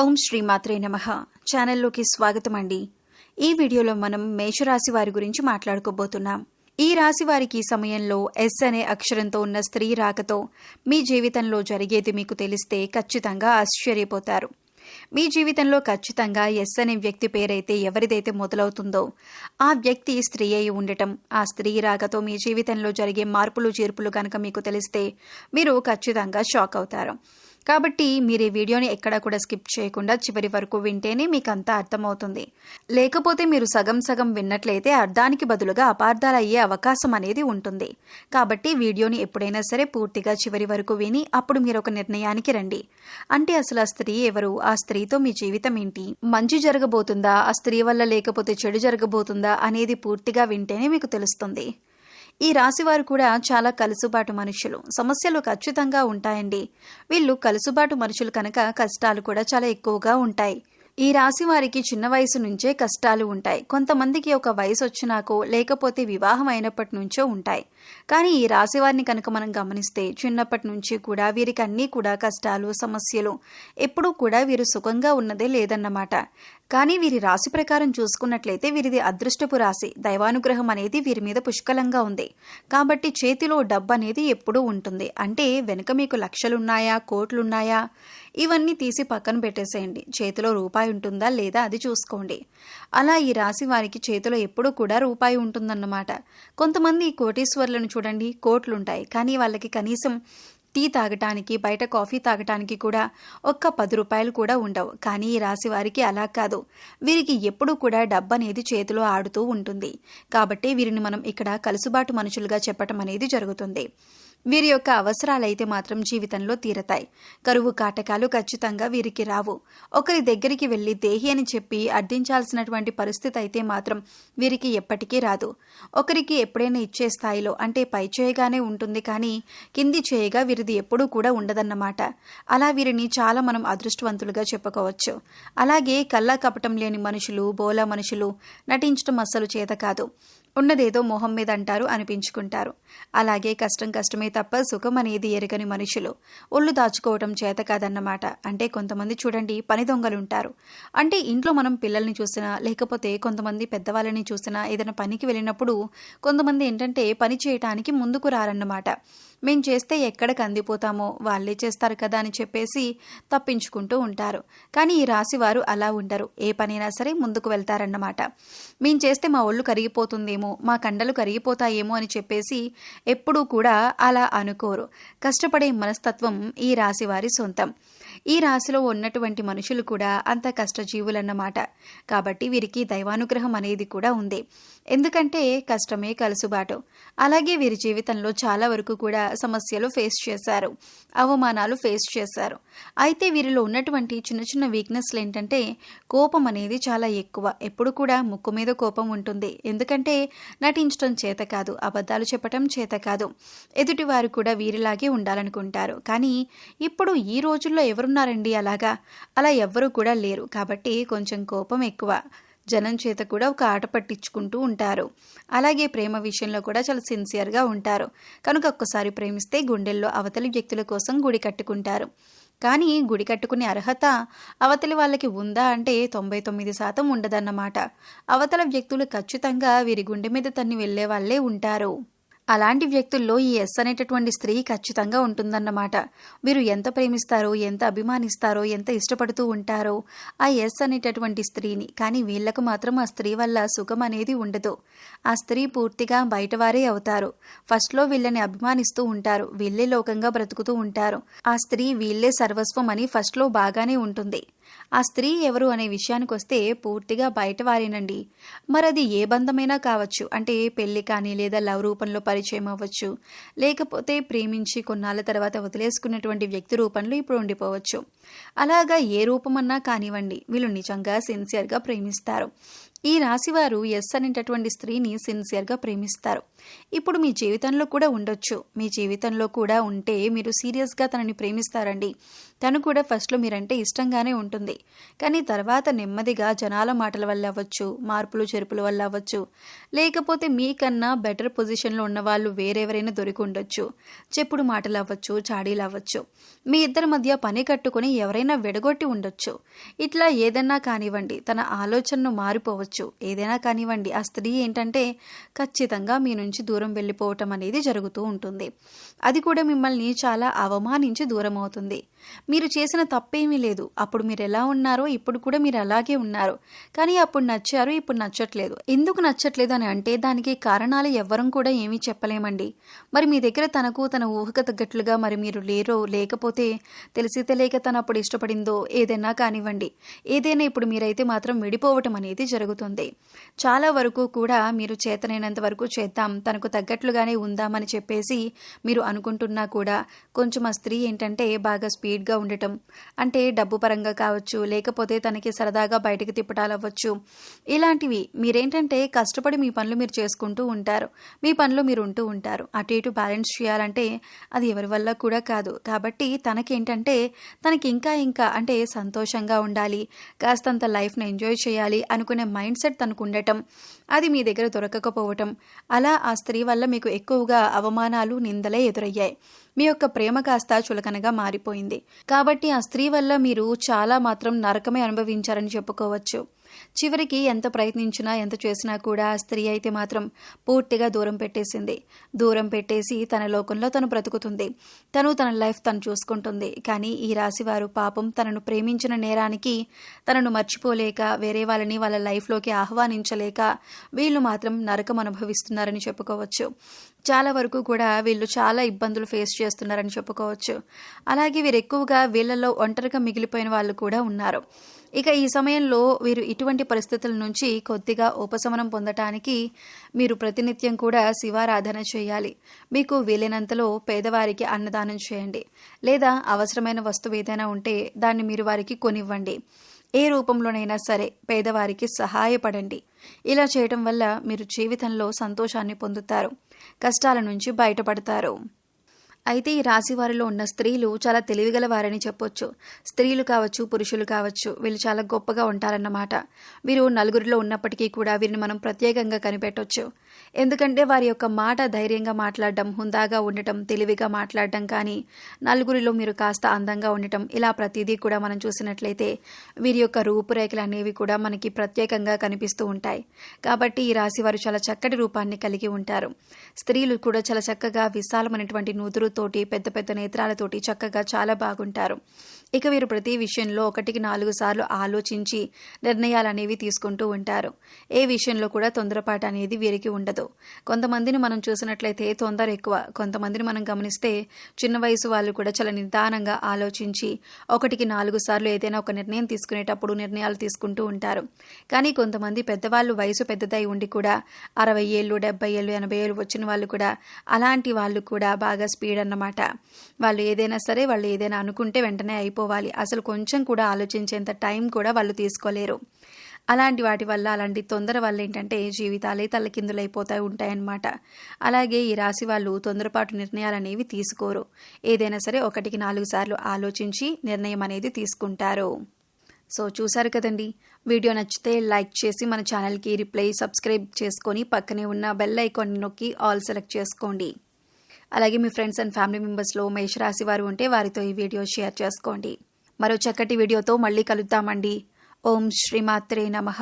ఓం శ్రీ మాత్రే నమః. ఛానల్లోకి స్వాగతం అండి. ఈ వీడియోలో మనం మేషరాశి వారి గురించి మాట్లాడుకోబోతున్నాం. ఈ రాశి వారికి సమయంలో ఎస్ అనే అక్షరంతో ఉన్న స్త్రీ రాకతో మీ జీవితంలో జరిగేది మీకు తెలిస్తే ఖచ్చితంగా ఆశ్చర్యపోతారు. మీ జీవితంలో ఖచ్చితంగా ఎస్ అనే వ్యక్తి పేరైతే ఎవరిదైతే మొదలవుతుందో ఆ వ్యక్తి స్త్రీ అయి ఉండటం, ఆ స్త్రీ రాకతో మీ జీవితంలో జరిగే మార్పులు చేర్పులు కనుక మీకు తెలిస్తే మీరు ఖచ్చితంగా షాక్ అవుతారు. కాబట్టి మీరు ఈ వీడియోని ఎక్కడా కూడా స్కిప్ చేయకుండా చివరి వరకు వింటేనే మీకు అంతా అర్థమవుతుంది. లేకపోతే మీరు సగం సగం విన్నట్లయితే అర్థానికి బదులుగా అపార్థాలు అయ్యే అవకాశం అనేది ఉంటుంది. కాబట్టి వీడియోని ఎప్పుడైనా సరే పూర్తిగా చివరి వరకు విని అప్పుడు మీరు ఒక నిర్ణయానికి రండి. అంటే అసలు ఆ స్త్రీ ఎవరు, ఆ స్త్రీతో మీ జీవితం ఏంటి, మంచి జరగబోతుందా, ఆ స్త్రీ వల్ల లేకపోతే చెడు జరగబోతుందా అనేది పూర్తిగా వింటేనే మీకు తెలుస్తుంది. ఈ రాశివారు కూడా చాలా కలుసుబాటు మనుషులు. సమస్యలు ఖచ్చితంగా ఉంటాయండి. వీళ్ళు కలుసుబాటు మనుషులు కనుక కష్టాలు కూడా చాలా ఎక్కువగా ఉంటాయి. ఈ రాశి వారికి చిన్న వయసు నుంచే కష్టాలు ఉంటాయి. కొంతమందికి ఒక వయసు వచ్చినాకో లేకపోతే వివాహం అయినప్పటి నుంచో ఉంటాయి. కానీ ఈ రాశి వారిని కనుక మనం గమనిస్తే చిన్నప్పటి నుంచి కూడా వీరికి అన్నీ కూడా కష్టాలు, సమస్యలు, ఎప్పుడూ కూడా వీరు సుఖంగా ఉన్నదే లేదన్నమాట. కానీ వీరి రాశి ప్రకారం చూసుకున్నట్లయితే వీరిది అదృష్టపు రాశి. దైవానుగ్రహం అనేది వీరి మీద పుష్కలంగా ఉంది. కాబట్టి చేతిలో డబ్బు అనేది ఎప్పుడూ ఉంటుంది. అంటే వెనుక మీకు లక్షలున్నాయా, కోట్లున్నాయా, ఇవన్నీ తీసి పక్కన పెట్టేసేయండి. చేతిలో రూపాయి ఉంటుందా లేదా అది చూసుకోండి. అలా ఈ రాశి వారికి చేతిలో ఎప్పుడూ కూడా రూపాయి ఉంటుందన్నమాట. కొంతమంది కోటీశ్వర్లను చూడండి, కోట్లుంటాయి. కానీ వాళ్ళకి కనీసం టీ తాగటానికి, బయట కాఫీ తాగటానికి కూడా ఒక్క 10 రూపాయలు కూడా ఉండవు. కానీ ఈ రాశి వారికి అలా కాదు. వీరికి ఎప్పుడూ కూడా డబ్బు అనేది చేతిలో ఆడుతూ ఉంటుంది. కాబట్టి వీరిని మనం ఇక్కడ కలుసుబాటు మనుషులుగా చెప్పటం అనేది జరుగుతుంది. వీరి యొక్క అవసరాలైతే మాత్రం జీవితంలో తీరతాయి. కరువు కాటకాలు ఖచ్చితంగా వీరికి రావు. ఒకరి దగ్గరికి వెళ్ళి దేహి అని చెప్పి అర్థించాల్సినటువంటి పరిస్థితి అయితే మాత్రం వీరికి ఎప్పటికీ రాదు. ఒకరికి ఎప్పుడైనా ఇచ్చే స్థాయిలో, అంటే పై చేయగానే ఉంటుంది కానీ కింది చేయగా వీరిది ఎప్పుడూ కూడా ఉండదన్నమాట. అలా వీరిని చాలా మనం అదృష్టవంతులుగా చెప్పుకోవచ్చు. అలాగే కల్లా కపటం లేని మనుషులు, బోలా మనుషులు, నటించడం అస్సలు చేత కాదు. ఉన్నదేదో మొహం మీద అంటారు, అనిపించుకుంటారు. అలాగే కష్టం కష్టమే తప్ప సుఖం అనేది ఎరగని మనుషులు. ఒళ్ళు దాచుకోవటం చేత కాదన్నమాట. అంటే కొంతమంది చూడండి పని దొంగలుంటారు. అంటే ఇంట్లో మనం పిల్లల్ని చూసినా లేకపోతే కొంతమంది పెద్దవాళ్ళని చూసినా ఏదైనా పనికి వెళ్ళినప్పుడు కొంతమంది ఏంటంటే పని చేయటానికి ముందుకు రారన్నమాట. మేం చేస్తే ఎక్కడికి అందిపోతామో వాళ్ళే చేస్తారు కదా అని చెప్పేసి తప్పించుకుంటూ ఉంటారు. కానీ ఈ రాశి వారు అలా ఉండరు. ఏ పనైనా సరే ముందుకు వెళ్తారన్నమాట. మేం చేస్తే మా ఒళ్ళు కరిగిపోతుందేమో, మా కండలు కరిగిపోతాయేమో అని చెప్పేసి ఎప్పుడూ కూడా అలా అనుకోరు. కష్టపడే మనస్తత్వం ఈ రాశి వారి సొంతం. ఈ రాశిలో ఉన్నటువంటి మనుషులు కూడా అంత కష్టజీవులన్నమాట. కాబట్టి వీరికి దైవానుగ్రహం అనేది కూడా ఉంది. ఎందుకంటే కష్టమే కలుసుబాటు. అలాగే వీరి జీవితంలో చాలా వరకు కూడా సమస్యలు ఫేస్ చేశారు, అవమానాలు ఫేస్ చేశారు. అయితే వీరిలో ఉన్నటువంటి చిన్న చిన్న వీక్నెస్లు ఏంటంటే కోపం అనేది చాలా ఎక్కువ. ఎప్పుడు కూడా ముక్కు మీద కోపం ఉంటుంది. ఎందుకంటే నటించడం చేత కాదు, అబద్ధాలు చెప్పటం చేత కాదు. ఎదుటివారు కూడా వీరిలాగే ఉండాలనుకుంటారు. కానీ ఇప్పుడు ఈ రోజుల్లో ఎవరున్నారండి అలాగా? అలా ఎవ్వరూ కూడా లేరు. కాబట్టి కొంచెం కోపం ఎక్కువ. జనం చేత కూడా ఒక ఆట పట్టించుకుంటూ ఉంటారు. అలాగే ప్రేమ విషయంలో కూడా చాలా సిన్సియర్గా ఉంటారు. కనుక ఒక్కసారి ప్రేమిస్తే గుండెల్లో అవతలి వ్యక్తుల కోసం గుడి కట్టుకుంటారు. కానీ గుడి కట్టుకునే అర్హత అవతలి వాళ్ళకి ఉందా అంటే 99% ఉండదన్నమాట. అవతల వ్యక్తులు ఖచ్చితంగా వీరి గుండె మీద తన్ని వెళ్లే వాళ్ళే ఉంటారు. అలాంటి వ్యక్తుల్లో ఈ ఎస్ అనేటటువంటి స్త్రీ ఖచ్చితంగా ఉంటుందన్నమాట. వీరు ఎంత ప్రేమిస్తారో, ఎంత అభిమానిస్తారో, ఎంత ఇష్టపడుతూ ఉంటారో ఆ ఎస్ అనేటటువంటి స్త్రీని. కానీ వీళ్లకు మాత్రం ఆ స్త్రీ వల్ల సుఖం అనేది ఉండదు. ఆ స్త్రీ పూర్తిగా బయటవారే అవుతారు. ఫస్ట్లో వీళ్ళని అభిమానిస్తూ ఉంటారు, వీళ్ళే లోకంగా బ్రతుకుతూ ఉంటారు. ఆ స్త్రీ వీళ్ళే సర్వస్వం అని ఫస్ట్లో బాగానే ఉంటుంది. ఆ స్త్రీ ఎవరు అనే విషయానికి వస్తే పూర్తిగా బయటవారేనండి. మరది ఏ బంధమైనా కావచ్చు. అంటే పెళ్లి కానీ లేదా లవ్ రూపంలో పరిచయం అవ్వచ్చు, లేకపోతే ప్రేమించి కొన్నాళ్ళ తర్వాత వదిలేసుకున్నటువంటి వ్యక్తి రూపంలో ఇప్పుడు ఉండిపోవచ్చు. అలాగా ఏ రూపమన్నా కానివ్వండి, వీళ్ళు నిజంగా సిన్సియర్గా ప్రేమిస్తారు. ఈ రాశివారు ఎస్ అనేటటువంటి స్త్రీని సిన్సియర్గా ప్రేమిస్తారు. ఇప్పుడు మీ జీవితంలో కూడా ఉండొచ్చు. మీ జీవితంలో కూడా ఉంటే మీరు సీరియస్గా తనని ప్రేమిస్తారండి. తను కూడా ఫస్ట్లో మీరంటే ఇష్టంగానే ఉంటుంది. కానీ తర్వాత నెమ్మదిగా జనాల మాటల వల్ల అవ్వచ్చు, మార్పులు చెరుపుల వల్ల అవ్వచ్చు, లేకపోతే మీకన్నా బెటర్ పొజిషన్లో ఉన్న వాళ్ళు వేరెవరైనా దొరికి ఉండొచ్చు, చెప్పుడు మాటలు అవ్వచ్చు, చాడీలు అవ్వచ్చు, మీ ఇద్దరి మధ్య పని కట్టుకుని ఎవరైనా విడగొట్టి ఉండొచ్చు. ఇట్లా ఏదైనా కానివ్వండి, తన ఆలోచనను మారిపోవచ్చు. ఏదైనా కానివ్వండి, ఆ స్త్రీ ఏంటంటే ఖచ్చితంగా మీ నుంచి దూరం వెళ్ళిపోవటం అనేది జరుగుతూ ఉంటుంది. అది కూడా మిమ్మల్ని చాలా అవమానించి దూరం అవుతుంది. మీరు చేసిన తప్పేమీ లేదు. అప్పుడు మీరు ఎలా ఉన్నారో ఇప్పుడు కూడా మీరు అలాగే ఉన్నారు. కానీ అప్పుడు నచ్చారు, ఇప్పుడు నచ్చట్లేదు. ఎందుకు నచ్చట్లేదు అని అంటే దానికి కారణాలు ఎవ్వరం కూడా ఏమీ చెప్పలేమండి. మరి మీ దగ్గర తనకు తన ఊహకు తగ్గట్లుగా మరి మీరు లేరో, లేకపోతే తెలిసి తెలియక తను అప్పుడు ఇష్టపడిందో ఏదైనా కానివ్వండి, ఏదైనా ఇప్పుడు మీరైతే మాత్రం విడిపోవటం అనేది జరుగుతుంది. చాలా వరకు కూడా మీరు చేతనైనంత వరకు చేద్దాం, తనకు తగ్గట్లుగానే ఉందామని చెప్పేసి మీరు అనుకుంటున్నా కూడా కొంచెం ఆ స్త్రీ ఏంటంటే బాగా స్పీడ్గా ఉండటం, అంటే డబ్బు పరంగా కావచ్చు, లేకపోతే తనకి సరదాగా బయటకు తిప్పటాలు అవ్వచ్చు. ఇలాంటివి మీరేంటంటే కష్టపడి మీ పనులు మీరు చేసుకుంటూ ఉంటారు, మీ పనులు మీరు ఉంటూ ఉంటారు. అటు ఇటు బ్యాలెన్స్ చేయాలంటే అది ఎవరి వల్ల కూడా కాదు. కాబట్టి తనకేంటంటే తనకి ఇంకా అంటే సంతోషంగా ఉండాలి, కాస్తంత లైఫ్ని ఎంజాయ్ చేయాలి అనుకునే మైండ్ సెట్ తనకు ఉండటం, అది మీ దగ్గర దొరకకపోవటం, అలా ఆ స్త్రీ వల్ల మీకు ఎక్కువగా అవమానాలు, నిందలే ఎదురయ్యాయి. మీ యొక్క ప్రేమ కాస్త చులకనగా మారిపోయింది. కాబట్టి ఆ స్త్రీ వల్ల మీరు చాలా మాత్రం నరకమే అనుభవించారని చెప్పుకోవచ్చు. చివరికి ఎంత ప్రయత్నించినా ఎంత చేసినా కూడా ఆ స్త్రీ అయితే మాత్రం పూర్తిగా దూరం పెట్టేసింది. దూరం పెట్టేసి తన లోకంలో తను బ్రతుకుతుంది. తన లైఫ్ తను చూసుకుంటుంది. కానీ ఈ రాశివారు పాపం తనను ప్రేమించిన నేరానికి తనను మర్చిపోలేక, వేరే వాళ్ళని వాళ్ళ లైఫ్లోకి ఆహ్వానించలేక వీళ్ళు మాత్రం నరకం అనుభవిస్తున్నారని చెప్పుకోవచ్చు. చాలా వరకు కూడా వీళ్ళు చాలా ఇబ్బందులు ఫేస్ చేస్తున్నారని చెప్పుకోవచ్చు. అలాగే వీరు ఎక్కువగా వీళ్ళలో ఒంటరిగా మిగిలిపోయిన వాళ్ళు కూడా ఉన్నారు. ఇక ఈ సమయంలో వీరు ఇటువంటి పరిస్థితుల నుంచి కొద్దిగా ఉపశమనం పొందటానికి మీరు ప్రతినిత్యం కూడా శివారాధన చేయాలి. మీకు వీలైనంతలో పేదవారికి అన్నదానం చేయండి, లేదా అవసరమైన వస్తువు ఏదైనా ఉంటే దాన్ని మీరు వారికి కొనివ్వండి. ఏ రూపంలోనైనా సరే పేదవారికి సహాయపడండి. ఇలా చేయటం వల్ల మీరు జీవితంలో సంతోషాన్ని పొందుతారు, కష్టాల నుంచి బయటపడతారు. అయితే ఈ రాశి వారిలో ఉన్న స్త్రీలు చాలా తెలివిగల వారని చెప్పొచ్చు. స్త్రీలు కావచ్చు, పురుషులు కావచ్చు, వీళ్ళు చాలా గొప్పగా ఉంటారన్నమాట. వీరు నలుగురిలో ఉన్నప్పటికీ కూడా వీరిని మనం ప్రత్యేకంగా కనిపెట్టొచ్చు. ఎందుకంటే వారి యొక్క మాట ధైర్యంగా మాట్లాడడం, హుందాగా ఉండటం, తెలివిగా మాట్లాడడం, కానీ నలుగురిలో మీరు కాస్త అందంగా ఉండటం, ఇలా ప్రతిదీ కూడా మనం చూసినట్లయితే వీరి యొక్క రూపురేఖలు అనేవి కూడా మనకి ప్రత్యేకంగా కనిపిస్తూ ఉంటాయి. కాబట్టి ఈ రాశి వారు చాలా చక్కటి రూపాన్ని కలిగి ఉంటారు. స్త్రీలు కూడా చాలా చక్కగా విశాలమైనటువంటి నూతురు తోటి, పెద్ద పెద్ద నేత్రాలతోటి చక్కగా చాలా బాగుంటారు. ఇక వీరు ప్రతి విషయంలో 1-4 సార్లు ఆలోచించి నిర్ణయాలు అనేవి తీసుకుంటూ ఉంటారు. ఏ విషయంలో కూడా తొందరపాటు అనేది వీరికి ఉండదు. కొంతమందిని మనం చూసినట్లయితే తొందర ఎక్కువ. కొంతమందిని మనం గమనిస్తే చిన్న వయసు వాళ్ళు కూడా చాలా నిదానంగా ఆలోచించి 1-4 సార్లు ఏదైనా ఒక నిర్ణయం తీసుకునేటప్పుడు నిర్ణయాలు తీసుకుంటూ ఉంటారు. కానీ కొంతమంది పెద్దవాళ్ళు వయసు పెద్దదై ఉండి కూడా 60 ఏళ్ళు, 70 ఏళ్ళు, 80 ఏళ్ళు వచ్చిన వాళ్ళు కూడా, అలాంటి వాళ్ళు కూడా బాగా స్పీడ్ అన్నమాట. వాళ్ళు ఏదైనా సరే, వాళ్ళు ఏదైనా అనుకుంటే వెంటనే అయిపోవాలి. అసలు కొంచెం కూడా ఆలోచించేంత టైం కూడా వాళ్ళు తీసుకోలేరు. అలాంటి వాటి వల్ల, అలాంటి తొందర వల్ల ఏంటంటే జీవితాలే తల్లకిందులైపోతూ ఉంటాయన్నమాట. అలాగే ఈ రాశి వాళ్ళు తొందరపాటు నిర్ణయాలు అనేవి తీసుకోరు. ఏదైనా సరే 1-4 సార్లు ఆలోచించి నిర్ణయం అనేది తీసుకుంటారు. సో చూసారు కదండి, వీడియో నచ్చితే లైక్ చేసి మన ఛానల్కి సబ్స్క్రైబ్ చేసుకొని పక్కనే ఉన్న బెల్ ఐకాన్ నొక్కి ఆల్ సెలెక్ట్ చేసుకోండి. అలాగే మీ ఫ్రెండ్స్ అండ్ ఫ్యామిలీ మెంబర్స్లో మేషరాశి వారు ఉంటే వారితో ఈ వీడియో షేర్ చేసుకోండి. మరో చక్కటి వీడియోతో మళ్ళీ కలుద్దామండి. ఓం శ్రీమాత్రే నమః.